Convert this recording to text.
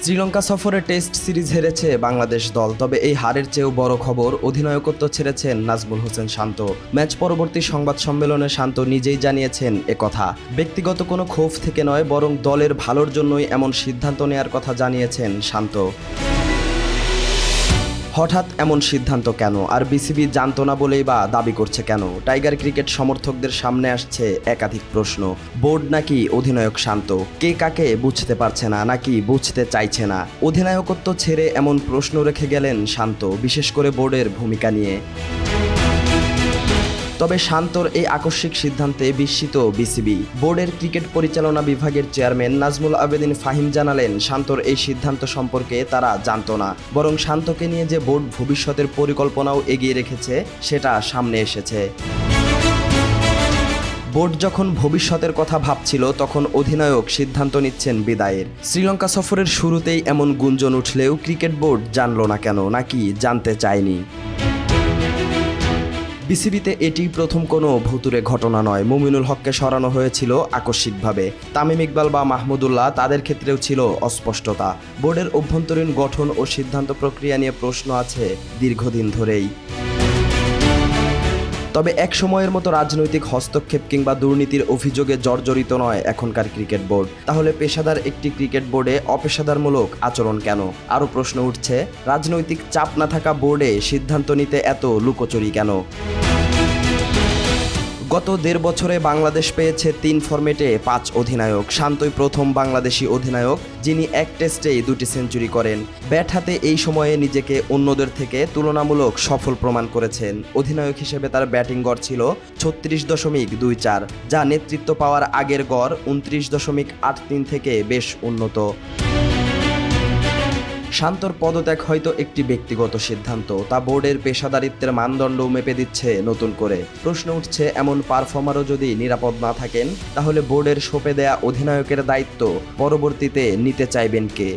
শ্রীলঙ্কা সফরে test series হেরেছে বাংলাদেশ দল, তবে এই হারের চেয়েও বড় খবর অধিনায়কত্ব ছেড়েছেন নাজমুল হোসেন শান্ত। ম্যাচ পরবর্তী সংবাদ সম্মেলনে শান্ত নিজেই জানিয়েছেন একথা। ব্যক্তিগত কোনো ক্ষোভ থেকে নয়, বরং দলের ভালোর জন্যই এমন সিদ্ধান্ত নেয়ার কথা জানিয়েছেন শান্ত। হঠাৎ এমন সিদ্ধান্ত কেন, আর বিসিবি জানতো না বলেই বা দাবি করছে কেন? টাইগার ক্রিকেট সমর্থকদের সামনে আসছে একাধিক প্রশ্ন। বোর্ড নাকি অধিনায়ক শান্ত? কে কাকে বুঝতে পারছে না, নাকি বুঝতে চাইছে না? অধিনায়কত্ব ছেড়ে এমন প্রশ্ন রেখে গেলেন শান্ত, বিশেষ করে বোর্ডের ভূমিকা নিয়ে। তবে শান্তর এই আকস্মিক সিদ্ধান্তে বিস্মিত বিসিবি। বোর্ডের ক্রিকেট পরিচালনা বিভাগের চেয়ারম্যান নাজমুল আবেদিন ফাহিম জানালেন, শান্তর এই সিদ্ধান্ত সম্পর্কে তারা জানতো না, বরং শান্তকে নিয়ে যে বোর্ড ভবিষ্যতের পরিকল্পনাও এগিয়ে রেখেছে সেটা সামনে এসেছে। বোর্ড যখন ভবিষ্যতের কথা ভাবছিল, তখন অধিনায়ক সিদ্ধান্ত নিচ্ছেন বিদায়ের। শ্রীলঙ্কা সফরের শুরুতেই এমন গুঞ্জন উঠলেও ক্রিকেট বোর্ড জানলো না কেন, নাকি জানতে চায়নি? বিসিবিতে এটি প্রথম কোনো ভুতুরে ঘটনা নয়। মুমিনুল হককে সরানো হয়েছিল আকস্মিকভাবে। তামিম ইকবাল বা মাহমুদুল্লাহ, তাদের ক্ষেত্রেও ছিল অস্পষ্টতা। বোর্ডের অভ্যন্তরীণ গঠন ও সিদ্ধান্ত প্রক্রিয়া নিয়ে প্রশ্ন আছে দীর্ঘদিন ধরেই। তবে এক সময়ের মতো রাজনৈতিক হস্তক্ষেপ কিংবা দুর্নীতির অভিযোগে জর্জরিত নয় এখনকার ক্রিকেট বোর্ড। তাহলে পেশাদার একটি ক্রিকেট বোর্ডে অপেশাদারমূলক আচরণ কেন? আরও প্রশ্ন উঠছে, রাজনৈতিক চাপ না থাকা বোর্ডে সিদ্ধান্ত নিতে এত লুকোচুরি কেন? গত ১.৫ বছরে বাংলাদেশ পেয়েছে ৩ ফরম্যাটে ৫ অধিনায়ক। শান্তই প্রথম বাংলাদেশি অধিনায়ক যিনি এক টেস্টেই ২টি সেঞ্চুরি করেন। ব্যাট হাতে এই সময়ে নিজেকে অন্যদের থেকে তুলনামূলক সফল প্রমাণ করেছেন। অধিনায়ক হিসেবে তার ব্যাটিং গড় ছিল ৩৬.২৪, যা নেতৃত্ব পাওয়ার আগের গড় ২৯.৮৩ থেকে বেশ উন্নত। শান্তর পদত্যাগ হয়তো একটি ব্যক্তিগত সিদ্ধান্ত, তা বোর্ডের পেশাদারিত্বের মানদণ্ডও মেপে দিচ্ছে নতুন করে। প্রশ্ন উঠছে, এমন পারফর্মারও যদি নিরাপদ না থাকেন, তাহলে বোর্ডের সঁপে দেয়া অধিনায়কের দায়িত্ব পরবর্তীতে নিতে চাইবেন কে?